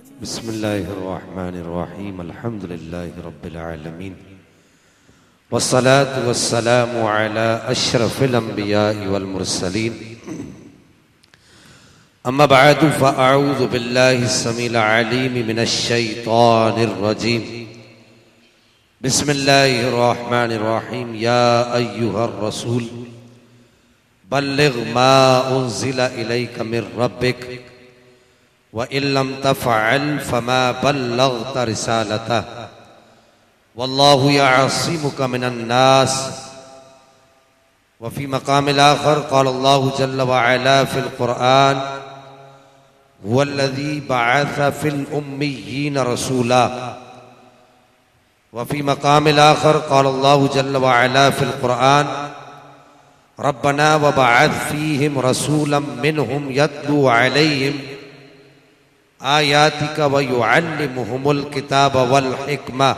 बिस्मिल्लाहिर्रहमानिर्रहीम अल्हम्दुलिल्लाहि रब्बिल आलमीन वस्सलातु वस्सलामु अला अशरफिल अंबियाइ वल मुरसलीन अम्मा बअदु फ़अऊज़ु बिल्लाहि समील अलीम मिनश शैतानिर रजीम बिस्मिल्लाहिर्रहमानिर्रहीम या अय्युहर रसूल बल्लिग मा उन्ज़िला इलैका मिर रब्बिक व इल्लम तफ़अल फमा बल्लग़्त रिसालतह वल्लाहु यअसिमुका मिनन नास व फ़ी मक़ामिल आख़र क़ाल अल्लाहु जल्ल व अला फ़िल क़ुरआन हुवल्लज़ी बअस फ़िल उम्मिय्यीन रसूला व फ़ी मक़ामिल आख़र क़ाल अल्लाहु जल्ल व अला फ़िल क़ुरआन रब्बना व बअस फ़ीहिम रसूलन मिनहुम यत्लू अलैहिम आयातिका व युअल्लिमुहुमुल किताब वल हिकमा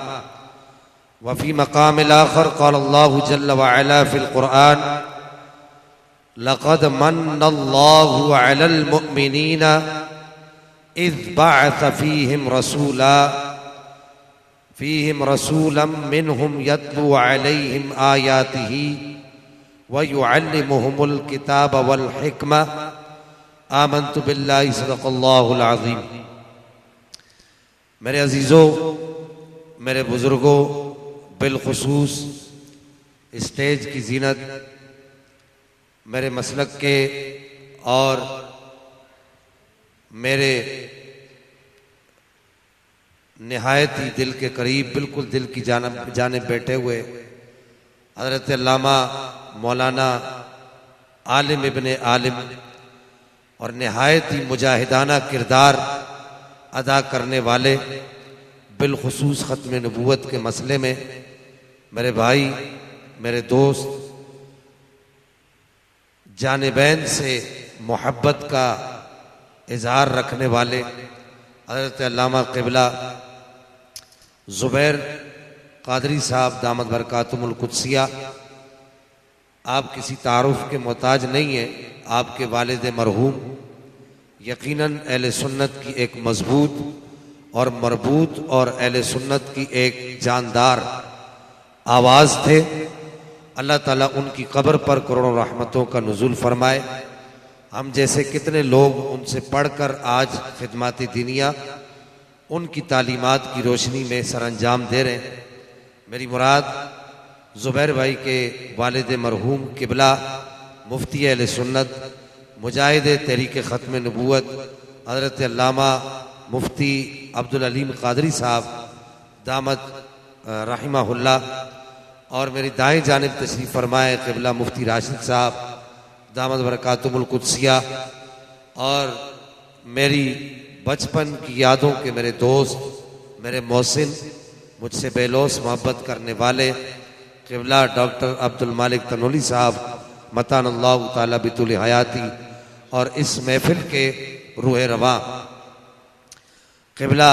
व फ़ी मक़ामिल आख़र क़ाल अल्लाहु जल्ल व अला फ़िल क़ुरआन लक़द मन्नल्लाहु अलल मुअमिनीना इज़ बअस फ़ीहिम रसूलन मिनहुम यत्लू अलैहिम आयातिही व युअल्लिमुहुमुल किताब वल हिकमा आमन्तु बिल्लाहि सदक़ल्लाहुल अज़ीम। मेरे अजीज़ों, मेरे बुज़ुर्गों, बिलखुसूस स्टेज की जीनत मेरे मसलक के और मेरे निहायत ही दिल के करीब, बिल्कुल दिल की जानिब बैठे हुए हज़रत अल्लामा मौलाना आलिम इब्ने आलिम और निहायत ही मुजाहिदाना किरदार अदा करने वाले, बिलखुसूस ख़त्म नबूवत के मसले में मेरे भाई, मेरे दोस्त, जानिबैन से मोहब्बत का इजहार रखने वाले हज़रत अल्लामा क़िबला ज़ुबैर क़ादरी साहब दामद बरकातुहुल क़ुद्सिया, आप किसी तारुफ के मोहताज नहीं हैं। आपके वालिद मरहूम यकीनन अहले सुन्नत की एक मजबूत और मरबूत और अहले सुन्नत की एक जानदार आवाज़ थे। अल्लाह ताला उनकी कब्र पर करोड़ों रहमतों का नुज़ूल फरमाए। हम जैसे कितने लोग उनसे पढ़कर आज खिदमत दीनिया, उनकी तालीमात की रोशनी में सरअंजाम दे रहे हैं। मेरी मुराद ज़ुबैर भाई के वालिद मरहूम क़िबला मुफ्ती अहले सुन्नत मुजाहिद तहरीक ख़त्म नबूवत हज़रत अल्लामा मुफ्ती अब्दुल अलीम क़ादरी साहब दामद रहिमहुल्लाह और मेरी दाएं जानिब तशरीफ़ फरमाए क़िबला मुफ्ती राशिद साहब दामद बरकातुहुल क़ुद्सिया और मेरी बचपन की यादों के मेरे दोस्त, मेरे मोहसिन, मुझसे बेलौस मोहब्बत करने वाले क़िबला डॉक्टर अब्दुल मालिक तनोली साहब मतानल्लाहु ताला बितुल हयाती और इस महफिल के रूह रवा क़िबला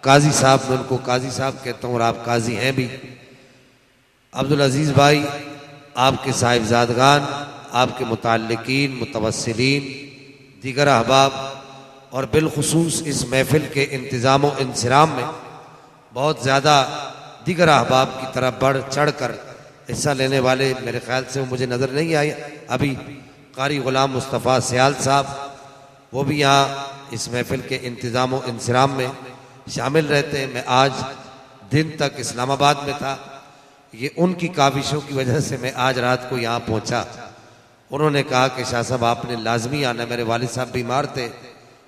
काजी साहब, मैं उनको काजी साहब कहता हूँ और आप काजी हैं भी, अब्दुल अजीज़ भाई, आपके साहिबजादगान, आपके मुताल्लिकीन, मुतवस्सिलीन, दीगर अहबाब और बिलखुसूस इस महफिल के इंतज़ाम व इंसिराम में बहुत ज़्यादा दीगर अहबाब की तरह बढ़ चढ़ कर हिस्सा लेने वाले, मेरे ख्याल से वो मुझे नज़र नहीं आए अभी, कारी ग़ुलाम मुस्तफ़ा सियाल साहब, वो भी यहाँ इस महफिल के इंतज़ाम व इंसिराम में शामिल रहते हैं। मैं आज दिन तक इस्लामाबाद में था, ये उनकी काविशों की वजह से मैं आज रात को यहाँ पहुँचा। उन्होंने कहा कि शाह साहब आपने लाजमी आना, मेरे वालिद साहब बीमार थे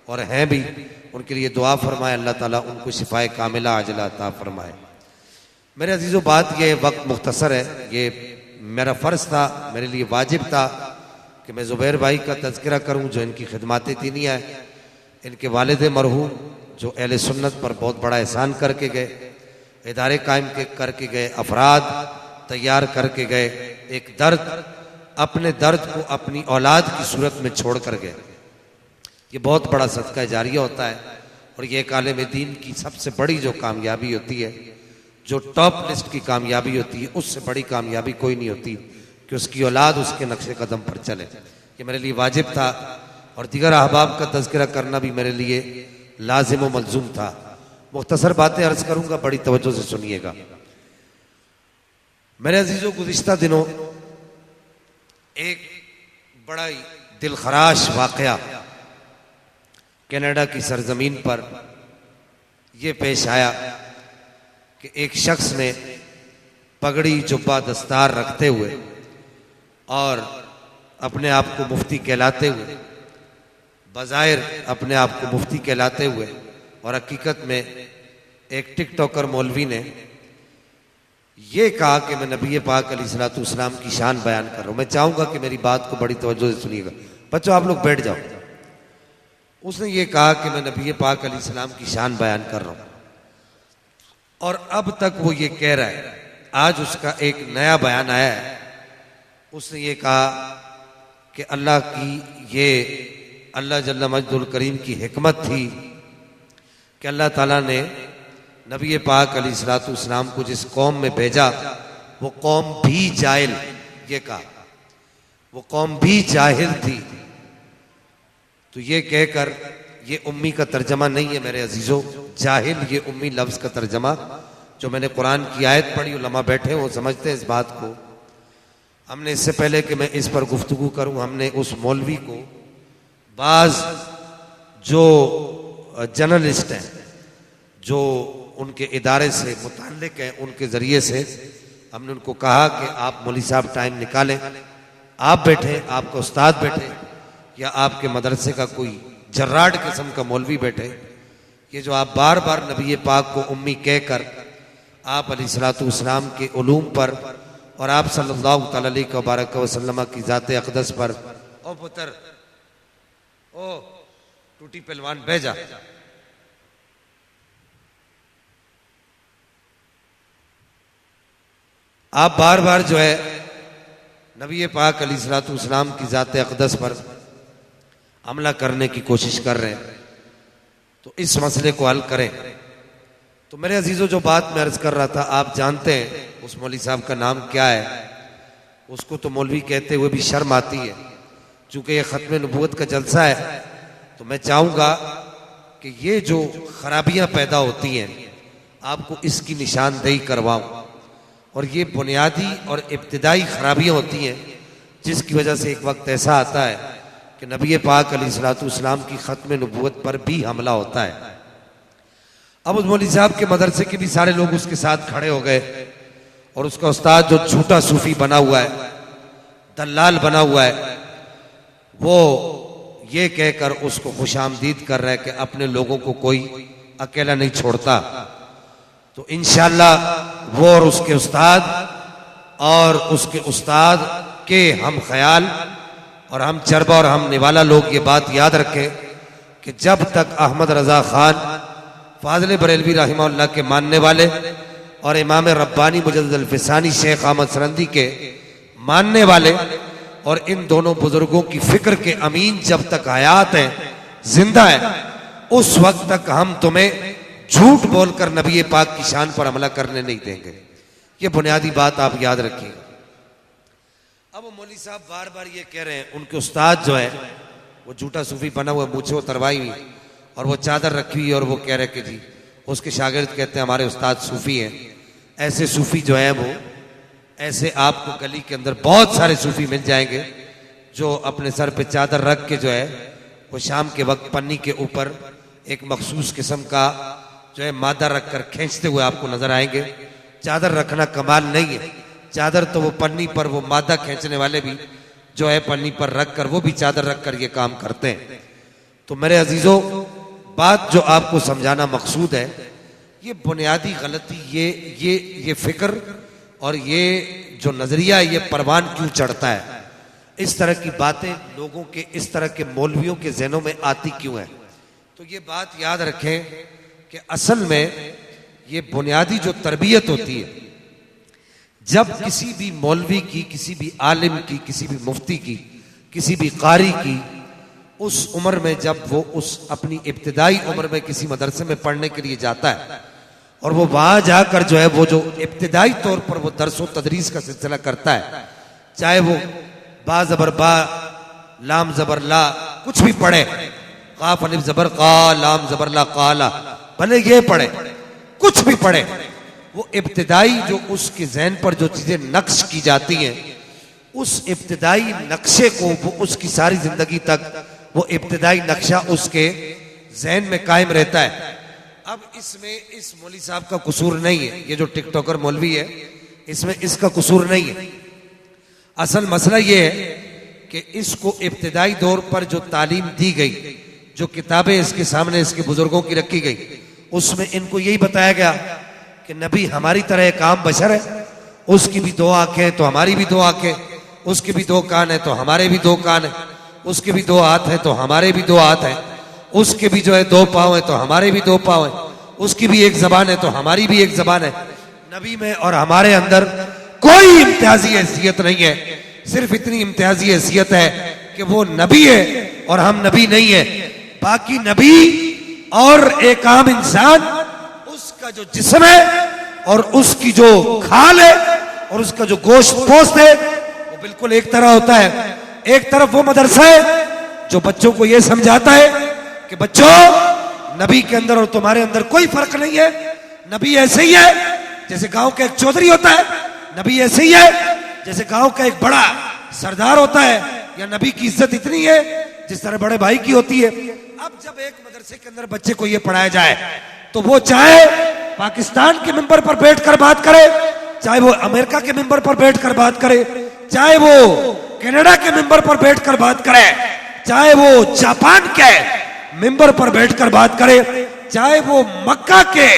और हैं भी, उनके लिए दुआ फरमाए, अल्लाह ताला उनको शिफाए कामिला आजला अता फरमाए। मेरे अजीज़ों, बात ये वक्त मुख्तसर है, ये मेरा फ़र्ज़ था, मेरे लिए वाजिब था कि मैं ज़ुबैर भाई का तज़किरा करूं जो इनकी खिदमत दीनिया है। इनके वालिद मरहूम जो अहले सुन्नत पर बहुत बड़ा एहसान करके गए, इदारे कायम करके गए, अफराद तैयार करके गए, एक दर्द, अपने दर्द को अपनी औलाद की सूरत में छोड़ कर गए। ये बहुत बड़ा सदका जारिया होता है और ये एक आलिम दीन की सबसे बड़ी जो कामयाबी होती है, जो टॉप लिस्ट की कामयाबी होती है, उससे बड़ी कामयाबी कोई नहीं होती कि उसकी औलाद उसके नक्शे कदम पर चले। ये मेरे लिए वाजिब था और दीगर अहबाब का तज़किरा करना भी मेरे लिए लाजिम व मलजूम था। मुख्तसर बातें अर्ज करूंगा, बड़ी तवज्जो से सुनिएगा। मेरे अजीजों, गुज़िश्ता दिनों एक बड़ा ही दिलखराश वाक़या कनाडा की सरजमीन पर यह पेश आया कि एक शख्स ने पगड़ी जुब्बा दस्तार रखते हुए और अपने आप को मुफ्ती कहलाते हुए, बज़ाहिर अपने आप को मुफ्ती कहलाते हुए, और हकीकत में एक टिकटॉकर मौलवी ने ये कहा कि मैं नबी पाक अलैहिस्सलातु वस्सलाम की शान बयान कर रहा हूं। मैं चाहूंगा कि मेरी बात को बड़ी तवज्जो से सुनिएगा। बच्चों, आप लोग बैठ जाओ। उसने ये कहा कि मैं नबी पाक अलैहिस्सलाम की शान बयान कर रहा हूं, और अब तक वो ये कह रहा है। आज उसका एक नया बयान आया है। उसने ये कहा कि अल्लाह की ये अल्लाह जल्ल मजदुल करीम की हिकमत थी कि अल्लाह ताला ने नबी पाक अलैहिस्सलातु वस्सलाम को जिस कौम में भेजा वो कौम भी जाहिल, ये कहा वो कौम भी जाहिल थी। तो ये कहकर, ये उम्मी का तर्जमा नहीं है मेरे अजीजों, जाहिल ये उम्मी लफ्ज का तर्जमा जो मैंने कुरान की आयत पढ़ी, उलमा बैठे वो समझते हैं इस बात को। हमने इससे पहले कि मैं इस पर गुफ्तगू करूं, हमने उस मौलवी को बाज जो जर्नलिस्ट हैं, जो उनके इदारे से मुताल्लिक हैं, उनके ज़रिए से हमने उनको कहा कि आप मौलवी साहब टाइम निकालें, आप बैठे, आपका उस्ताद बैठे, या आपके मदरसे का कोई जर्राड किस्म का मौलवी बैठे। ये जो आप बार बार नबी पाक को उम्मी कहकर आप अलैहिस्सलातु वस्सलाम के उलूम पर और आप सल्लल्लाहु अलैहि वसल्लम की ज़ात अक़दस पर, ओ पुत्र, ओ टूटी पहलवान भेजा, आप बार बार जो है नबी पाक अलैहिस्सलातु वस्सलाम की ज़ात अक़दस पर हमला करने की कोशिश कर रहे हैं। तो इस मसले को हल करें। तो मेरे अजीजों, जो बात मैं अर्ज कर रहा था, आप जानते हैं उस मौलवी साहब का नाम क्या है। उसको तो मौलवी कहते हुए भी शर्म आती है, चूंकि ये खत्म नबूवत का जलसा है। तो मैं चाहूंगा कि ये जो खराबियां पैदा होती हैं, आपको इसकी निशानदेही करवाऊं। और ये बुनियादी और इब्तिदाई खराबियां होती हैं जिसकी वजह से एक वक्त ऐसा आता है कि नबी पाक अलैहिस्सलातु वस्सलाम की खत्म नबूवत पर भी हमला होता है। अब उस मौलवी साहब के मदरसे के भी सारे लोग उसके साथ खड़े हो गए, और उसका उस्ताद जो झूठा सूफी बना हुआ है, दल्लाल बना हुआ है, वो ये कहकर उसको खुशामदीद कर रहा है कि अपने लोगों को कोई अकेला नहीं छोड़ता। तो इंशाअल्लाह वो और उसके उस्ताद के हम ख्याल और हम चरबा और हम निवाला लोग ये बात याद रखें कि जब तक अहमद रजा खान फाज़िल बरेलवी रहमहुल्लाह के मानने वाले और इमाम रब्बानी मुजद्दिद अल-फिसानी शेख अहमद सरंदी के मानने वाले और इन दोनों बुजुर्गों की फिक्र के अमीन जब तक हयात हैं, जिंदा है, उस वक्त तक हम तुम्हें झूठ बोलकर नबी पाक की शान पर हमला करने नहीं देंगे। ये बुनियादी बात आप याद रखिएगा। अब वो मौलवी साहब बार बार ये कह रहे हैं, उनके उस्ताद जो है वो झूठा सूफी बना हुआ, मूछें उतरवाई हुई और वो चादर रखी हुई, और वो कह रहे कि जी, उसके शागिर्द कहते हैं हमारे उस्ताद सूफी हैं। ऐसे सूफी जो है वो, ऐसे आपको गली के अंदर बहुत सारे सूफी मिल जाएंगे जो अपने सर पे चादर रख के जो है वो शाम के वक्त पन्नी के ऊपर एक मखसूस किस्म का जो है मादा रखकर खींचते हुए आपको नजर आएंगे। चादर रखना कमाल नहीं है, चादर तो वो पन्नी पर वो मादा खींचने वाले भी जो है पन्नी पर रखकर, वो भी चादर रखकर ये काम करते हैं। तो मेरे अजीजों, बात जो आपको समझाना मकसूद है, ये बुनियादी गलती, ये फिक्र और ये जो नजरिया है, ये परवान क्यों चढ़ता है, इस तरह की बातें लोगों के, इस तरह के मौलवियों के जहनों में आती क्यों है। तो ये बात याद रखें कि असल में ये बुनियादी जो तरबियत होती है, जब किसी भी मौलवी की, किसी भी आलिम की, किसी भी मुफ्ती की, किसी भी कारी की उस उम्र में, जब वो उस अपनी इब्तिदाई उम्र में किसी मदरसे में पढ़ने के लिए जाता है और वो वहां जाकर जो है वो जो इब्तिदाई तौर पर वो दरसो तदरीस का सिलसिला करता है, चाहे वो बा जबर बा, लाम जबर ला, कुछ भी पढ़े, काफ अलिफ जबर का, लाम जबर ला, काला, भले ये पढ़े, कुछ भी पढ़े, वो इब्तिदाई जो उसके ज़हन पर जो चीजें नक्श की जाती हैं, उस इब्तिदाई नक्शे को वो उसकी सारी जिंदगी तक वो इब्तिदाई नक्शा उसके ज़हन में कायम रहता है। अब इसमें इस मौलवी साहब का कसूर नहीं है, ये जो टिकटॉकर मौलवी है इसमें इसका कसूर नहीं है। असल मसला ये है कि इसको इब्तिदाई दौर पर जो तालीम दी गई, जो किताबें इसके सामने इसके बुजुर्गों की रखी गई, उसमें इनको यही बताया गया कि नबी हमारी तरह एक आम बशर है, उसकी भी दो आंखें तो हमारी भी दो आंखें, उसके भी दो कान है तो हमारे भी दो कान है, उसके भी दो हाथ है तो हमारे भी दो हाथ है, उसके भी जो है दो पाँव है तो हमारे भी दो पाँव है, उसकी भी एक जबान है तो हमारी भी एक जबान है। नबी में और हमारे अंदर कोई इम्तियाजी हैसियत नहीं है, सिर्फ इतनी इम्तियाजी हैसियत है कि वो नबी है और हम नबी नहीं है। बाकी नबी और एक आम इंसान, उसका जो जिस्म है और उसकी जो खाल है और उसका जो गोश्त पोस्त है वो बिल्कुल एक तरह होता है। एक तरफ वो मदरसा है जो बच्चों को ये समझाता है कि बच्चों, नबी के अंदर और तुम्हारे अंदर कोई फर्क नहीं है, नबी ऐसे ही है जैसे गांव का एक चौधरी होता है, नबी ऐसे ही है जैसे गांव का एक बड़ा सरदार होता है, या नबी की इज्जत इतनी है जिस तरह बड़े भाई की होती है। अब जब एक मदरसे के अंदर बच्चे को ये पढ़ाया जाए तो वो चाहे पाकिस्तान के मिंबर पर बैठकर बात करे, चाहे वो अमेरिका के मिंबर पर बैठकर बात करे, चाहे वो कनाडा के मिंबर पर बैठकर बात करे, चाहे वो जापान के मिंबर पर बैठकर बात करे, चाहे वो मक्का के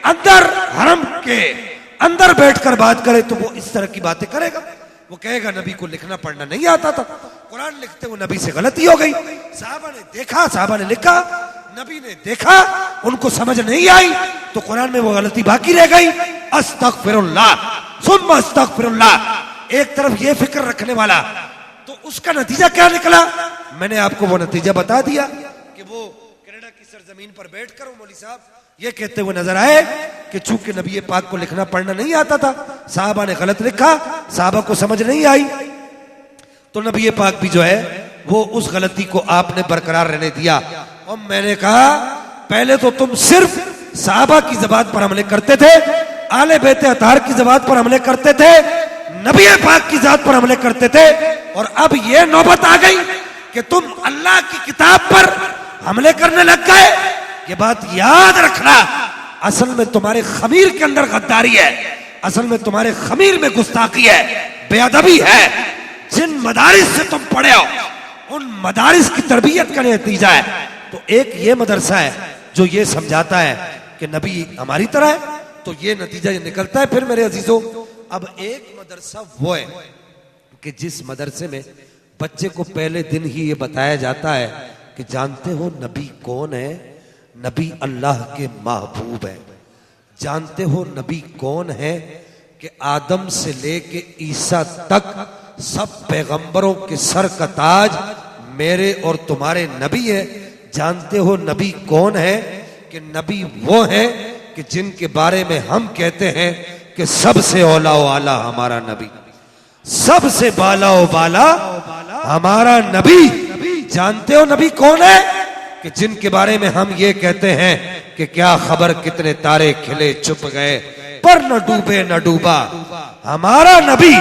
अंदर हरम के अंदर बैठकर बात करे, तो वो इस तरह की बातें करेगा। वो कहेगा नबी को लिखना पढ़ना नहीं आता था, कुरान लिखते हुए नबी से गलती हो गई, साहबा ने देखा, साहबा ने लिखा, नबी ने देखा, उनको समझ नहीं आई तो कुरान में वो गलती बाकी रह गई। अस्तगफिरुल्लाह सुम्मा अस्तगफिरुल्लाह। एक तरफ ये फिक्र रखने वाला, तो उसका नतीजा क्या निकला? मैंने आपको वो नतीजा बता दिया कि वो कनाडा की सरजमीन पर बैठकर मौलवी साहब ये कहते हुए नजर आए कि चूंकि नबी पाक को लिखना पढ़ना नहीं आता था, साहबा ने गलत लिखा, साहबा को समझ नहीं आई, तो नबी पाक भी जो है वो उस गलती को आपने बरकरार रहने दिया। और मैंने कहा पहले तो तुम सिर्फ साहबा की ज़बात पर हमले करते थे, आले बैते अतार की ज़बात पर हमले करते थे, नबी पाक की ज़ात पर हमले करते थे, और अब ये नौबत आ गई कि तुम अल्लाह की किताब पर हमले करने लग गए। ये बात याद रखना, असल में तुम्हारे खमीर के अंदर गद्दारी है, असल में तुम्हारे खमीर में गुस्ताखी है, बेअदबी है। जिन मदारिस से तुम पढ़े हो उन मदारिस की तरबियत का नतीजा है। तो एक ये मदरसा है जो ये समझाता है कि नबी हमारी तरह है, तो ये नतीजा ये निकलता है। फिर मेरे अजीजों, अब एक मदरसा वो है कि जिस मदरसे में बच्चे को पहले दिन ही ये बताया जाता है कि जानते हो नबी कौन है? नबी अल्लाह के महबूब है। जानते हो नबी कौन है? कि आदम से लेके ईसा तक सब पैगंबरों के सर का ताज मेरे और तुम्हारे नबी है। जानते हो नबी कौन है? कि नबी वो है कि जिनके बारे में हम कहते हैं कि सबसे औला व आला हमारा नबी, सबसे बाला व बाला हमारा नबी। जानते हो नबी कौन है? कि जिनके बारे में हम ये कहते हैं कि क्या खबर कितने तारे खिले चुप गए, पर न डूबे न डूबा हमारा नबी।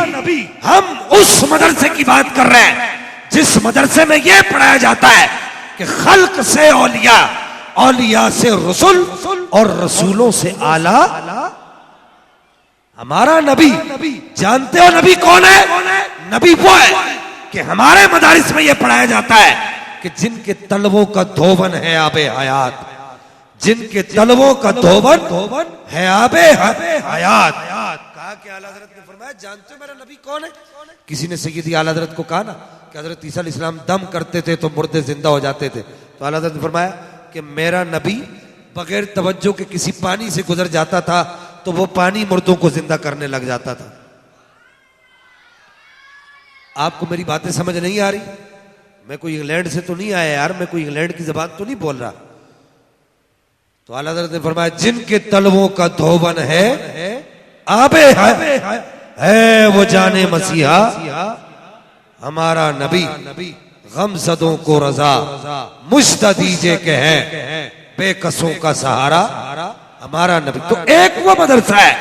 हम उस मदरसे की बात कर रहे हैं जिस मदरसे में यह पढ़ाया जाता है कि खल्क से औलिया, औलिया से रसूल और रसूलों से आला हमारा नबी। जानते हो नबी कौन है? नबी वो है कि हमारे मदारिस में यह पढ़ाया जाता है कि जिनके तलवों का धोवन है आबे हयात, जिनके तलवों का धोवन है आबे हयात। कहा कि आला हज़रत ने फरमाया जानते हो मेरा नबी कौन है? किसी ने सैयदी आला हज़रत को कहा ना कि हज़रत ईसा अलैहिस्सलाम दम करते थे तो मुर्दे जिंदा हो जाते थे, तो आला हज़रत ने फरमाया कि मेरा नबी बगैर तवज्जो के किसी पानी से गुजर जाता था तो वो पानी मुर्दों को जिंदा करने लग जाता था। आपको मेरी बातें समझ नहीं आ रही? मैं कोई इंग्लैंड से तो नहीं आया यार, मैं कोई इंग्लैंड की जबान तो नहीं बोल रहा। तो आला हज़रत ने फरमाया जिनके तलवों का धोवन है आबे है वो जाने मसीहा हमारा नबी। गमजदों को रजा मुझदा दीजे के हैं बेकसों का सहारा हमारा नबी। तो एक वो मदरसा है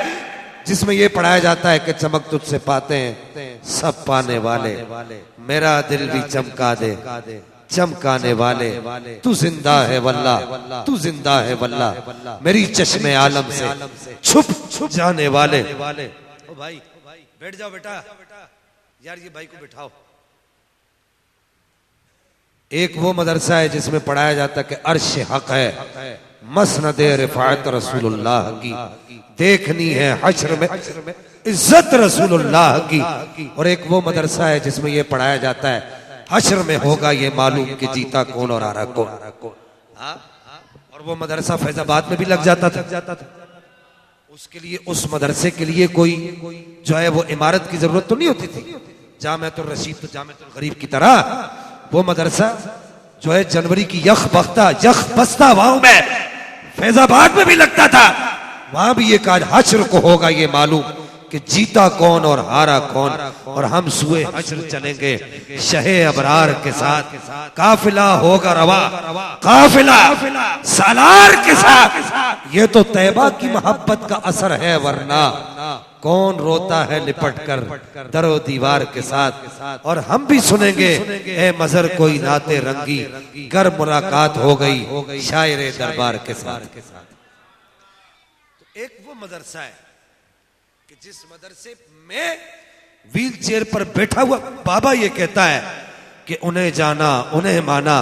जिसमें ये पढ़ाया जाता है कि चमक तुझसे पाते हैं सब पाने वाले, मेरा दिल भी चमका दे चमकाने वाले, तू जिंदा है वल्ला तू जिंदा है वल्ला, मेरी चश्मे आलम से छुप जाने वाले। ओ भाई बैठ जाओ बेटा, यार ये भाई को बिठाओ। एक वो मदरसा है जिसमें पढ़ाया जाता है कि अर्श हक है मसनद रिफात रसूलुल्लाह की, देखनी है हश्र में इज्जत रसूलुल्लाह की। और एक वो मदरसा है जिसमें ये पढ़ाया जाता है हश्र में होगा ये मालूम कि जीता कौन और हारा कौन। और वो मदरसा फैजाबाद में भी लग जाता था। उसके लिए उस मदरसे के लिए कोई जो है वो इमारत की जरूरत तो नहीं होती थी, जामिअतुर रशीद तो जामिअतुल गरीब की तरह वो मदरसा जो है जनवरी की यख बस्ता हवाओं में फैजाबाद में भी लगता था। वहां भी ये कहा हश्र को होगा ये मालूम कि जीता कौन और हारा कौन, और हम सुए हश्र चलेंगे शहे अबरार के साथ, काफिला होगा रवा काफिला सालार के साथ। ये तो तैबा की मोहब्बत का असर है, वरना कौन रोता है लिपट कर दरो दीवार के साथ। और हम भी सुनेंगे ए मजर कोई नाते रंगी, गर मुलाकात हो गई शायरे दरबार के साथ। एक वो मदरसा है कि जिस मदरसे में व्हील चेयर पर बैठा हुआ बाबा ये कहता है कि उन्हें जाना उन्हें माना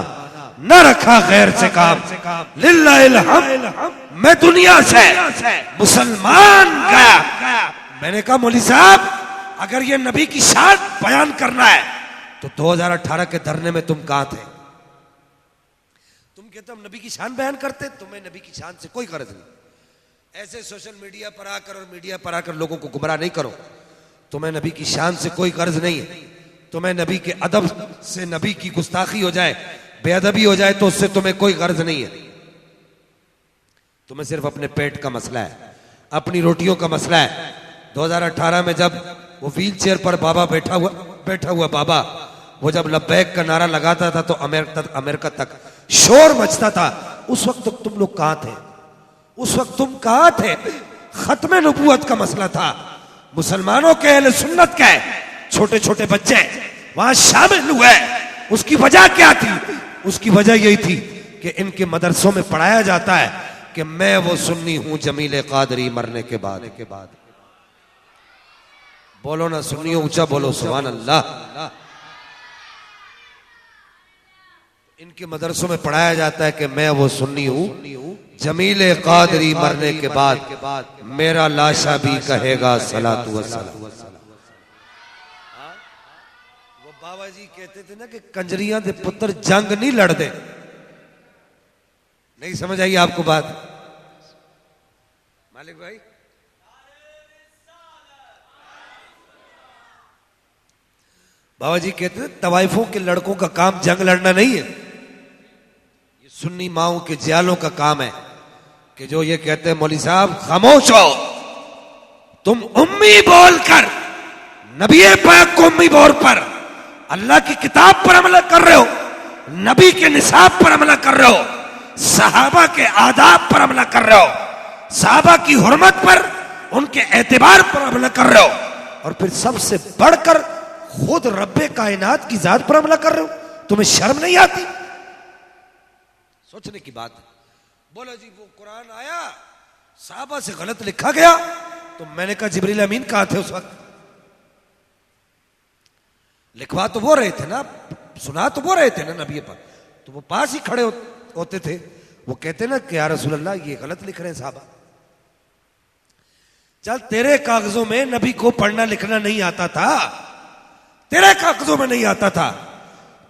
न रखा गैर से काम, लिल्लाहिल हम्द मैं दुनिया से मुसलमान गया। मैंने कहा मौली साहब अगर ये नबी की शान बयान करना है तो 2018 के धरने में तुम कहां थे? तुम कहते हम नबी की शान बयान करते, तुम्हें नबी की शान से कोई गर्ज नहीं। ऐसे सोशल मीडिया पर आकर और मीडिया पर आकर लोगों को गुमराह नहीं करो। तुम्हें नबी की शान से कोई गर्ज नहीं है। तुम्हें नबी के अदब से नबी की गुस्ताखी हो जाए, बेअदबी हो जाए तो उससे तुम्हें कोई गर्ज नहीं है। तुम्हें सिर्फ अपने पेट का मसला है, अपनी रोटियों का मसला है। 2018 में जब वो व्हील चेयर पर बाबा बैठा हुआ बाबा वो जब लब्बैक का नारा लगाता था तो अमेरिका तक शोर मचता था। उस वक्त तो तुम लोग कहां थे? उस वक्त तुम कहां थे? खत्म नबूवत का मसला था, मुसलमानों के अहले सुन्नत के छोटे छोटे बच्चे वहां शामिल हुए। उसकी वजह क्या थी? उसकी वजह यही थी कि इनके मदरसों में पढ़ाया जाता है कि मैं वो सुन्नी हूं जमील कादरी मरने के बाद। बोलो ना सुन्नियों, ऊंचा बोलो सुभान अल्लाह। इनके मदरसों में पढ़ाया जाता है कि मैं वो सुन्नी हूं जमील कादरी मरने के बाद मेरा लाशा भी कहेगा सलातु वस्सलाम। वो बाबा जी कहते थे ना कि कंजरियां दे पुत्र जंग नहीं लड़ते। नहीं समझ आई आपको बात मालिक भाई? बाबा जी कहते थे तवाइफों के लड़कों का काम जंग लड़ना नहीं है, ये सुन्नी माओं के जियालों का काम है कि जो ये कहते हैं मौली साहब खामोश हो, तुम उम्मी बोलकर नबी पाक को उम्मी बोल पर अल्लाह की किताब पर अमल कर रहे हो, नबी के निसाब पर अमल कर रहे हो, सहाबा के आदाब पर अमल कर रहे हो, सहाबा की हुर्मत पर उनके एतबार पर अमल कर रहे हो, और फिर सबसे बढ़कर खुद रब्बे कायनात की जात पर हमला कर रहे हो। तुम्हें शर्म नहीं आती? सोचने की बात है। बोला जी वो कुरान आया साहबा से गलत लिखा गया, तो मैंने कहा जिब्रील अमीन कहां थे उस वक्त? लिखवा तो वो रहे थे ना, सुना तो वो रहे थे ना नबी पर, तो वो पास ही खड़े होते थे। वो कहते ना कि या रसूल अल्लाह ये गलत लिख रहे हैं साहबा। चल तेरे कागजों में नबी को पढ़ना लिखना नहीं आता था, तेरे कागजों में नहीं आता था,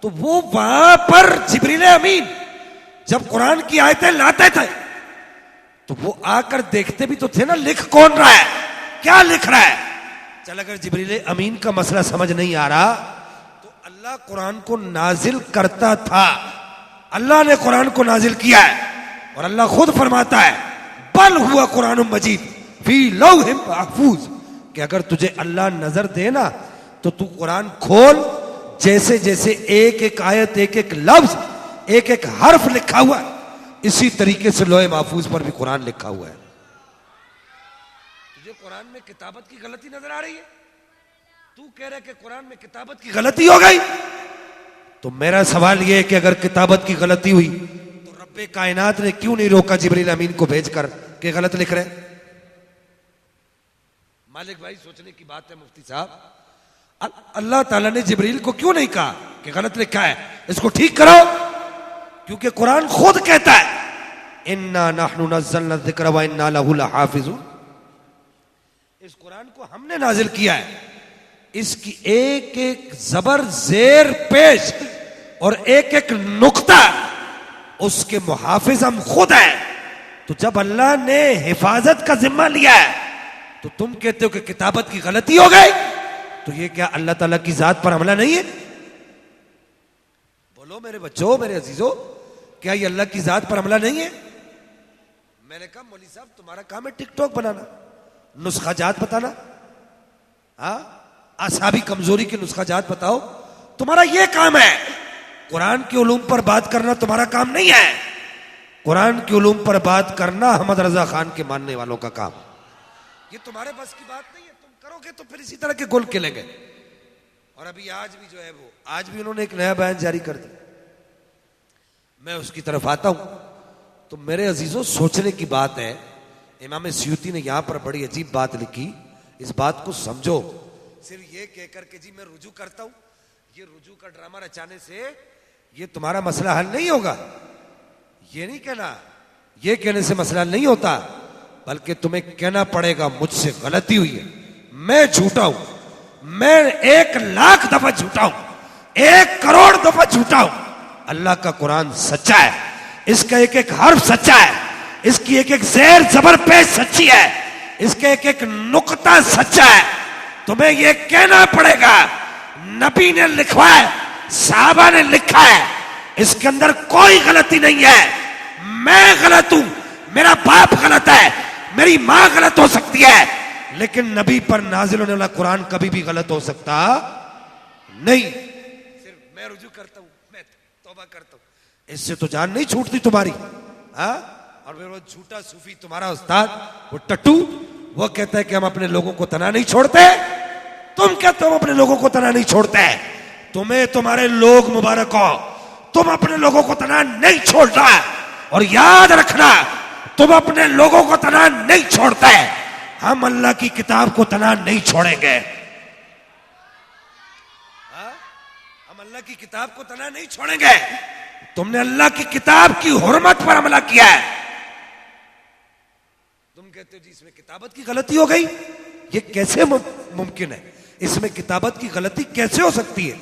तो वो वहां पर जिब्रील अमीन जब कुरान की आयतें लाते थे तो वो आकर देखते भी तो थे ना लिख कौन रहा है, क्या लिख रहा है। चल अगर जिब्रील अमीन का मसला समझ नहीं आ रहा तो अल्लाह कुरान को नाजिल करता था, अल्लाह ने कुरान को नाजिल किया है, और अल्लाह खुद फरमाता है बल हुआ कुरान मजीद फी लौह महफूज, कि अगर तुझे अल्लाह नजर दे ना तो तू कुरान खोल, जैसे जैसे एक एक आयत, एक एक लफ्ज, एक एक हर्फ लिखा हुआ है, इसी तरीके से लोहे महफूज पर भी कुरान लिखा हुआ है। तुझे कुरान में किताबत की गलती नजर आ रही है? तू कह रहा है कि कुरान में किताबत की गलती हो गई। तो मेरा सवाल यह है कि अगर किताबत की गलती हुई तो रब्बे कायनात ने क्यों नहीं रोका जिब्रील अमीन को भेजकर कि गलत लिख रहे? मालिक भाई, सोचने की बात है मुफ्ती साहब। अल्लाह ताला ने जिब्रील को क्यों नहीं कहा कि गलत लिखा है, इसको ठीक करो? क्योंकि कुरान खुद कहता है इन्ना नहनु नज़्ज़लना ज़िक्र व इन्ना लहु लहाफ़िज़ून। इस कुरान को हमने नाजिल किया है, इसकी एक एक जबर जेर पेश और एक एक नुक्ता उसके मुहाफिज हम खुद हैं। तो जब अल्लाह ने हिफाजत का जिम्मा लिया है तो तुम कहते हो कि किताबत की गलती हो गई, तो ये क्या अल्लाह ताला की जात पर हमला नहीं है? बोलो मेरे बच्चों, मेरे अजीजों, क्या ये अल्लाह की जात पर हमला नहीं है? मैंने कहा मौली साहब तुम्हारा काम है टिकटॉक बनाना, नुस्खा जात बताना, हाँ आसाबी कमजोरी के नुस्खा जात बताओ, तुम्हारा ये काम है। कुरान के उलूम पर बात करना तुम्हारा काम नहीं है। कुरान के उलूम पर बात करना अहमद रजा खान के मानने वालों का काम। ये तुम्हारे बस की बात नहीं है, तुम करोगे तो फिर इसी तरह के गोल खेलेंगे। और अभी आज भी जो है वो आज भी उन्होंने एक नया बयान जारी कर दिया, मैं उसकी तरफ आता हूं। तो मेरे अजीजों, सोचने की बात है। इमाम सयूती ने यहां पर बड़ी अजीब बात लिखी, इस बात को समझो। सिर्फ ये कहकर के जी मैं रुजू करता हूं, ये रुजू का ड्रामा रचाने से ये तुम्हारा मसला हल नहीं होगा, ये नहीं कहना। ये कहने से मसला नहीं होता, बल्कि तुम्हें कहना पड़ेगा मुझसे गलती हुई है, मैं झूठा हूं, मैं 1,00,000 दफा झूठा हूं, 1 करोड़ दफा झूठा हूं। अल्लाह का कुरान सच्चा है, इसका एक एक हर्फ सच्चा है, इसकी एक एक ज़ेर ज़बर पेश सच्ची है, इसका एक एक नुक्ता सच्चा है। तुम्हें यह कहना पड़ेगा नबी ने लिखवा है, साहबा ने लिखा है, इसके अंदर कोई गलती नहीं है। मैं गलत हूं, मेरा बाप गलत है, मेरी मां गलत हो सकती है, लेकिन नबी पर नाजिल होने वाला कुरान कभी भी गलत हो सकता नहीं। सिर्फ मैं रुजू करता हूं, मैं तौबा करता हूं, इससे तो जान नहीं छूटती तुम्हारी। हाँ, और फिर वो झूठा सूफी तुम्हारा उस्ताद, वो टट्टू, वो कहता है कि हम अपने लोगों को तना नहीं छोड़ते। तुम कहते हो हम अपने लोगों को तना नहीं छोड़ते, तुम्हें तुम्हारे लोग मुबारक हो, तुम अपने लोगों को तना नहीं छोड़ रहा। और याद रखना, तुम अपने लोगों को तना नहीं छोड़ते, हम अल्लाह की किताब को तना नहीं छोड़ेंगे। हम अल्लाह की किताब को तना नहीं छोड़ेंगे। तुमने अल्लाह की किताब की हुर्मत पर हमला किया है। तुम कहते हो जी इसमें किताबत की गलती हो गई, ये कैसे मुमकिन है? इसमें किताबत की गलती कैसे हो सकती है?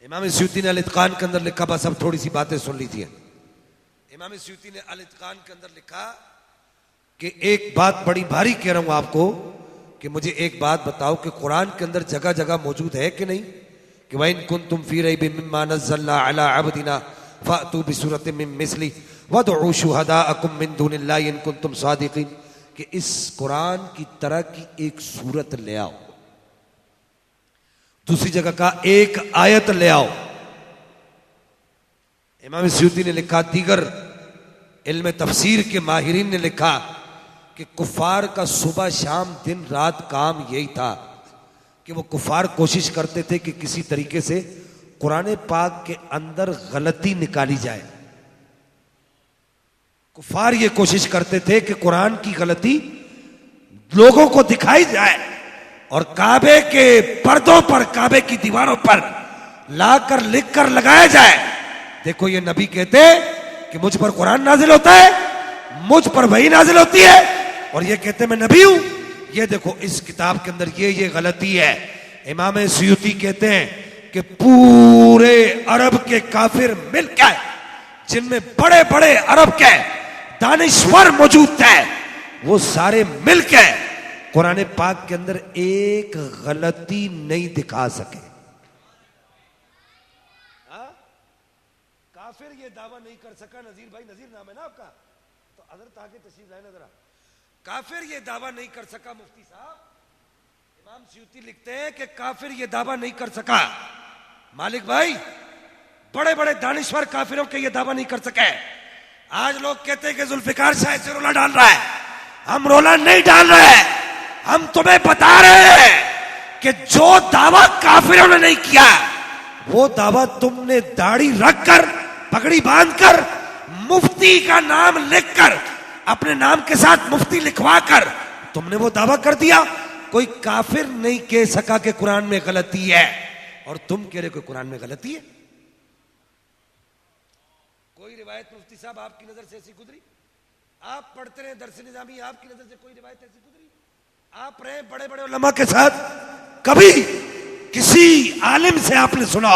इमाम सयूती ने अल-इत्कान के अंदर लिखा, बस अब थोड़ी सी बातें सुन लीजिए। इमाम सयूती ने अल-इत्कान के अंदर लिखा कि एक बात बड़ी भारी कह रहा हूं आपको, कि मुझे एक बात बताओ कि कुरान के अंदर जगह जगह मौजूद है कि नहीं कि वइन कुंतुम फी रैबिम मिम्मा नज़्ज़लना अला अब्दिना फ़अतू बिसूरतिम मिन मिस्ली वदउ शुहदाअकुम मिन दुनिल्लाहि इन कुंतुम सादिकीन, कि इस कुरान की तरह की एक सूरत ले आओ। दूसरी जगह का एक आयत ले आओ। इमाम सयूती ने लिखा, दीगर इल्म तफसीर के माहिरीन ने लिखा कि कुफार का सुबह शाम दिन रात काम यही था कि वो कुफार कोशिश करते थे कि किसी तरीके से कुरान पाक के अंदर गलती निकाली जाए। कुफार ये कोशिश करते थे कि कुरान की गलती लोगों को दिखाई जाए और काबे के पर्दों पर, काबे की दीवारों पर लाकर लिख कर लगाया जाए, देखो ये नबी कहते कि मुझ पर कुरान नाजिल होता है, मुझ पर वही नाजिल होती है, और ये कहते मैं नबी हूं, ये देखो इस किताब के अंदर ये गलती है। इमाम सयूती कहते हैं कि पूरे अरब के काफिर मिलकर, जिनमें बड़े बड़े अरब के दानिश्वर मौजूद थे, वो सारे मिलकर कुरान पाक के अंदर एक गलती नहीं दिखा सके। काफिर ये दावा नहीं कर सका। नजीर भाई, नजीर नाम है ना आपका, तो हजरत आगे तशरीफ लाए ना जरा। काफिर ये दावा नहीं कर सका मुफ्ती साहब, इमाम सयूती लिखते हैं कि काफिर ये दावा नहीं कर सका, मालिक भाई बड़े बड़े दानिश्वर काफिरों के ये दावा नहीं कर सके। आज लोग कहते हैं कि जुल्फिकार शायद से रोला डाल रहा है, हम रोला नहीं डाल रहे, हम तुम्हें बता रहे हैं कि जो दावा काफिरों ने नहीं किया वो दावा तुमने दाढ़ी रखकर, पगड़ी बांधकर, मुफ्ती का नाम लिखकर, अपने नाम के साथ मुफ्ती लिखवाकर तुमने वो दावा कर दिया। कोई काफिर नहीं कह सका कि कुरान में गलती है, और तुम कह रहे हो कि कुरान में गलती है। कोई रिवायत मुफ्ती साहब आपकी नजर से ऐसी गुजरी? आप पढ़ते रहे दरस निजामी, आपकी नजर से कोई रिवायत ऐसी गुजरी? आप रहे बड़े बड़े उलमा के साथ, कभी किसी आलिम से आपने सुना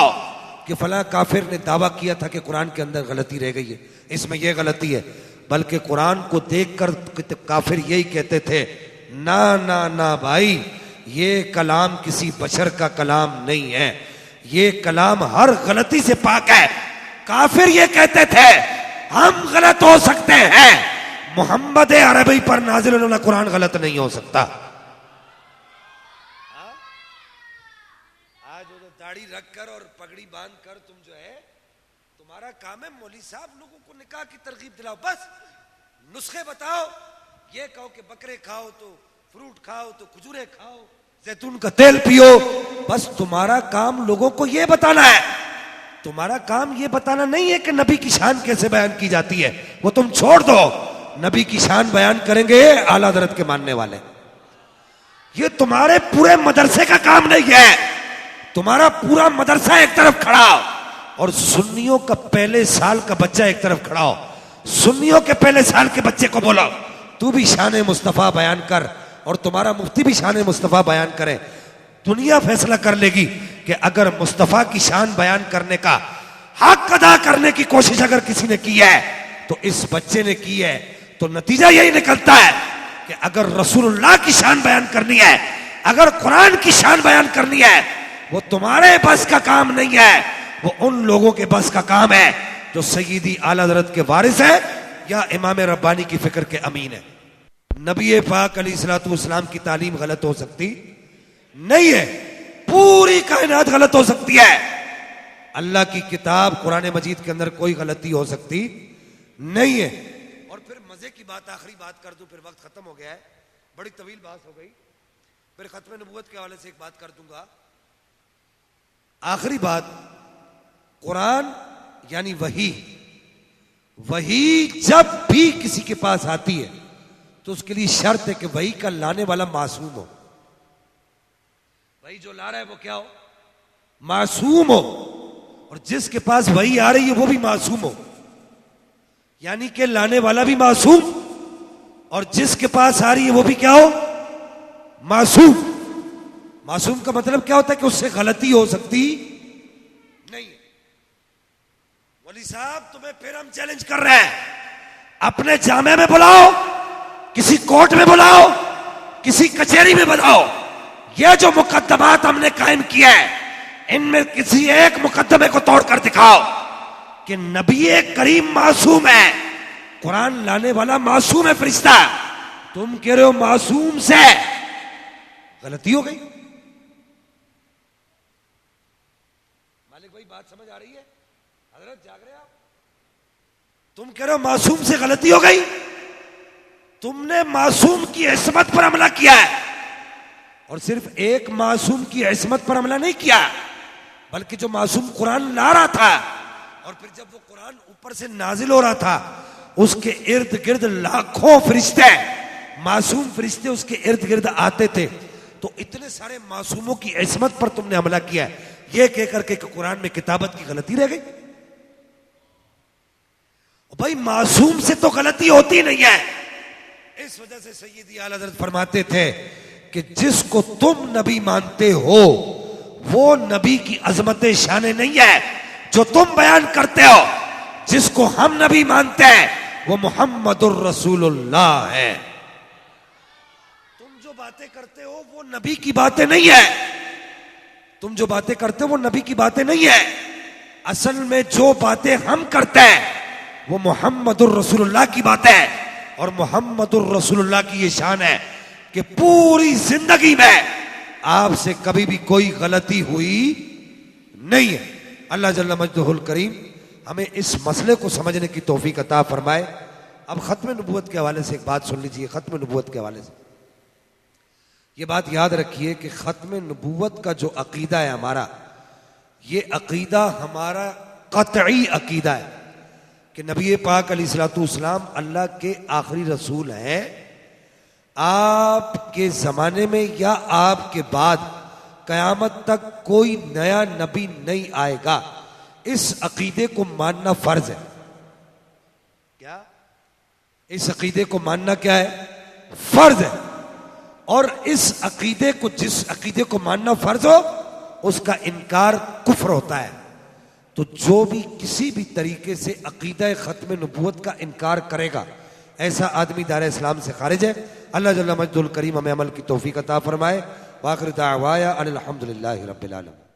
कि फला काफिर ने दावा किया था कि कुरान के अंदर गलती रह गई है, इसमें यह गलती है? बल्कि कुरान को देखकर काफिर यही कहते थे, ना ना ना भाई, ये कलाम किसी बशर का कलाम नहीं है, ये कलाम हर गलती से पाक है। काफिर ये कहते थे हम गलत हो सकते हैं, मोहम्मद अरबी पर नाजिल होने वाला कुरान गलत नहीं हो सकता। आज वो दाढ़ी रखकर और पगड़ी बांधकर तुम जो है, तुम्हारा काम है मौली साहब लोगों को निकाह की तरगीब दिलाओ, बस नुस्खे बताओ, ये कहो कि बकरे खाओ तो फ्रूट खाओ तो खजूरे खाओ, जैतून का तेल पियो, बस तुम्हारा काम लोगों को ये बताना है। तुम्हारा काम ये बताना नहीं है कि नबी की शान कैसे बयान की जाती है, वो तुम छोड़ दो। नबी की शान बयान करेंगे आला हज़रत के मानने वाले। ये तुम्हारे पूरे मदरसे का काम नहीं है। तुम्हारा पूरा मदरसा एक तरफ खड़ा हो और सुन्नियों का पहले साल का बच्चा एक तरफ खड़ा हो। सुन्नियों के पहले साल के बच्चे को बोलो तू भी शान मुस्तफा बयान कर, और तुम्हारा मुफ्ती भी शान मुस्तफा बयान करे। दुनिया फैसला कर लेगी कि अगर मुस्तफा की शान बयान करने का हक अदा करने की कोशिश अगर किसी ने की है तो इस बच्चे ने की है, तो नतीजा यही निकलता है कि अगर रसूलुल्लाह की शान बयान करनी है, अगर कुरान की शान बयान करनी है, वो तुम्हारे बस का काम नहीं है, वो उन लोगों के बस का काम है जो सय्यदी आला हज़रत के वारिस है या इमाम रब्बानी की फिक्र के अमीन है। नबी पाक अलैहिस्सलाम की तालीम गलत हो सकती नहीं है, पूरी कायनात गलत हो सकती है। अल्लाह की किताब कुरान मजीद के अंदर कोई गलती हो सकती नहीं है। और फिर मजे की बात, आखिरी बात कर दूं, फिर वक्त खत्म हो गया है, बड़ी तवील बात हो गई, फिर खत्म नबूवत के हवाले से एक बात कर दूंगा। आखिरी बात, कुरान यानी वही, वही जब भी किसी के पास आती है तो उसके लिए शर्त है कि वही का लाने वाला मासूम हो। वही जो ला रहा है वो क्या हो? मासूम हो। और जिसके पास वही आ रही है वो भी मासूम हो, यानी कि लाने वाला भी मासूम और जिसके पास आ रही है वो भी क्या हो? मासूम। मासूम का मतलब क्या होता है कि उससे गलती हो सकती नहीं। वली साहब तुम्हें फिर हम चैलेंज कर रहे हैं, अपने जामे में बुलाओ, किसी कोर्ट में बुलाओ, किसी कचहरी में बुलाओ, ये जो मुकद्दमात हमने कायम किया है इनमें किसी एक मुकद्दमे को तोड़कर दिखाओ कि नबी करीम मासूम है, कुरान लाने वाला मासूम है फरिश्ता। तुम कह रहे हो मासूम से गलती हो गई। मालिक भाई बात समझ आ रही है? हजरत जाग रहे आप? तुम कह रहे हो मासूम से गलती हो गई। तुमने मासूम की इस्मत पर हमला किया है, और सिर्फ एक मासूम की इस्मत पर हमला नहीं किया, बल्कि जो मासूम कुरान ला रहा था और फिर जब वो कुरान ऊपर से नाजिल हो रहा था उसके इर्द गिर्द लाखों फरिश्ते, मासूम फरिश्ते उसके इर्द गिर्द आते थे, तो इतने सारे मासूमों की इस्मत पर तुमने हमला किया है, ये कहकर के कुरान में किताबत की गलती रह गई। भाई मासूम से तो गलती होती नहीं है। इस वजह से सय्यदी आला हज़रत फरमाते थे कि जिसको तुम नबी मानते हो वो नबी की अजमत शान नहीं है जो तुम बयान करते हो। जिसको हम नबी मानते हैं वो मुहम्मदुर रसूलुल्लाह है। तुम जो बातें करते हो वो नबी की बातें नहीं है। तुम जो बातें करते हो वो नबी की बातें नहीं है। असल में जो बातें हम करते हैं वो मुहम्मदुर रसूलुल्लाह की बातें है, और मुहम्मदुर रसूलुल्लाह की ये शान है कि पूरी जिंदगी में आपसे कभी भी कोई गलती हुई नहीं है। अल्लाह जल्ल मजदुहुल करीम हमें इस मसले को समझने की तौफीक अता फरमाए। अब खत्म नबूवत के हवाले से एक बात सुन लीजिए। खत्म नबूवत के हवाले से ये बात याद रखिए कि खत्म नबूवत का जो अकीदा है हमारा, ये अकीदा हमारा कतई अकीदा है कि नबी पाक अलैहिस्सलाम अल्लाह के आखिरी रसूल हैं। आपके ज़माने में या आपके बाद क़यामत तक कोई नया नबी नहीं आएगा। इस अकीदे को मानना फर्ज है। क्या इस अकीदे को मानना क्या है? फर्ज है। और इस अकीदे को, जिस अकीदे को मानना फर्ज हो, उसका इनकार कुफ्र होता है। तो जो भी किसी भी तरीके से अकीदा खत्म नबूवत का इनकार करेगा, ऐसा आदमी दायरा इस्लाम से खारिज है। अल्लाह जल्ल मजदुल करीम हमें अमल की तौफीक अता फरमाए। वाखिर दावाया अनिल हम्दुलिल्लाहि रब्बिल आलमीन।